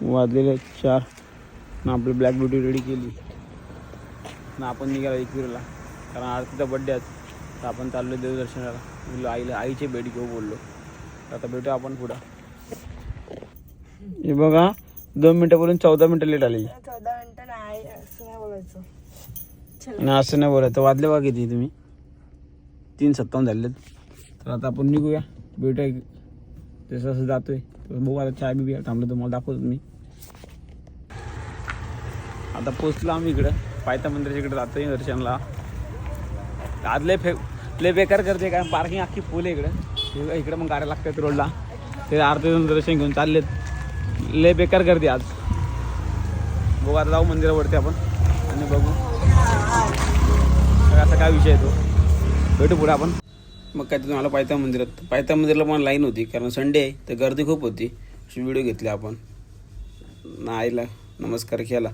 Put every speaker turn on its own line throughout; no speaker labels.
वाजलेले 4 ना आपली ब्लॅक ब्युटी रेडी केली ना आपण निघाला एकविराला, कारण आरतीचा बड्डे आहे. तर आपण चाललो देवदर्शनाला. बोललो आईला, आईची भेट घेऊ बोललो. तर आता भेटू आपण पुढं. हे बघा 2 मिनटं बोलून 14 मिनटं लेट आली.
14 मिनटं नाही असं नाही बोलायचं.
नाही असं नाही बोलायचं. वाजले बघा किती तुम्ही 3:57 झालेत. तर आता आपण निघूया, भेटूया. जसं असं जातोय तर बघू आता. चहा बी थांबलं तुम्हाला दाखवतो मी. आता पोचलो आम्ही इकडं पायथा मंदिराच्या इकडे जातोय दर्शनला. आज लय बेकार करते काय, पार्किंग अख्खी फुल आहे इकडं. इकडं मग गाड्या लागतात रोडला. ते आरतीचं दर्शन घेऊन चाललेत. लय बेकार करते आज. बघू आता जाऊ मंदिरावरती आपण आणि बघू असा काय विषय आहे तो. भेटू पुढे आपण. मग काय तिथून आलं पायथा मंदिरात. पायथा मंदिरला पण लाईन होती, कारण संडे आहे तर गर्दी खूप होती. अशी व्हिडिओ घेतली आपण ना. आईला नमस्कार केला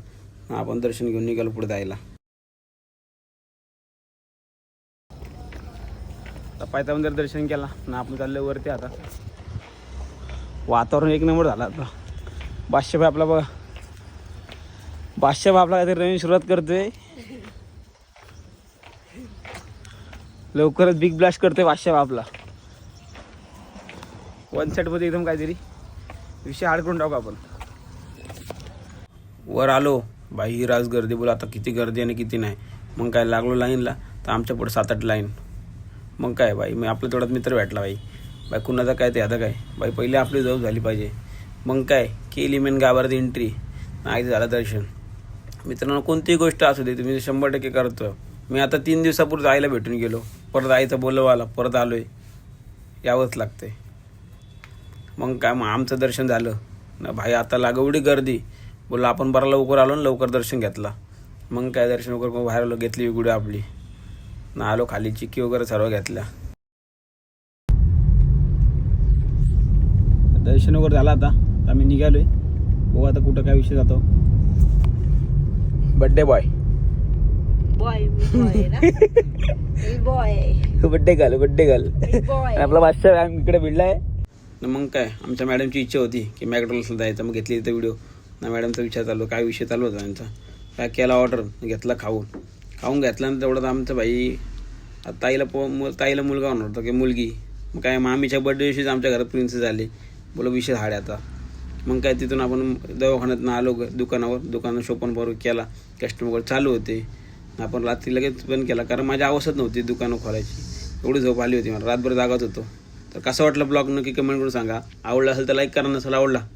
ना, आपण दर्शन घेऊन निघालो पुढे जायला. आता पायथा मंदिर दर्शन केला ना, आपण चाललो वरती. आता वातावरण एक नंबर झाला. आता बादशाह आपला बघा, बादशाह आपला काहीतरी नवीन सुरुवात करतोय. लवकरच बिग ब्लास्ट करतोय बादशाह आपला. वन साईडमध्ये एकदम काहीतरी विषय हाड करून टाकू आपण. वर आलो बाई, राज गर्दी बोला. आता किती गर्दी आणि किती नाही. मग काय लागलो लाईनला. तर आमच्या पुढे 7-8 लाईन. मग काय बाई, मी आपल्या तेवढाच मित्र भेटला बाई. बाई कुणाचा काय ते आता काय बाई, पहिले आपली जवळ झाली पाहिजे. मग काय केली मेन गावात एंट्री. आईचं झालं दर्शन. मित्रांनो कोणतीही गोष्ट असू दे तुम्ही 100% करतो. मी आता 3 दिवसापूर्वी आईला भेटून गेलो. परत आईचं बोलव आला, परत आलोय. यावंच लागतंय. मग काय, मग आमचं दर्शन झालं ना भाई. आता लाग एवढी गर्दी बोलला. आपण बरा लवकर आलो ना, लवकर दर्शन घेतला. मग काय दर्शन वगैरे बाहेर आलो, घेतली गुढी आपली ना, आलो खाली. चिक्की वगैरे सर्व घेतल्या. दर्शन वगैरे झालं. आता आम्ही निघालोय. बघू आता कुठं काय विषय जातो. बड्डे बॉय बड्डे गर्ल आपला बादशाह इकडे भिडलाय. मग काय आमच्या मॅडमची इच्छा होती की मॅकडॉनल्ड्सला जायचं. मग घेतली इथं व्हिडिओ ना. मॅडमचा विचार चालू, काय विषय चालू होता त्यांचा. काय केला ऑर्डर, घेतला खाऊन घेतल्यानंतर तेवढं आमचं भाई ताईला मुलगा होणार होता की मुलगी. मग काय मामीच्या बड्डे दिवशीच आमच्या घरात प्रिन्सेस झाली. बोला विषय हाडे आता. मग काय तिथून आपण दवाखान्यातून आलो दुकानावर शोपन बरोबर केला. कस्टमर वगैरे चालू होते. आपण रात्री लगेच बंद केला, कारण माझी अवस्थाच नव्हती दुकानं खोलायची. एवढी झोप आली होती मला. रातभर जागाच होतो. तर कसा वाटला ब्लॉग नक्की कमेंट करून सांगा. आवडला असेल तर लाईक करा, नसेल आवडला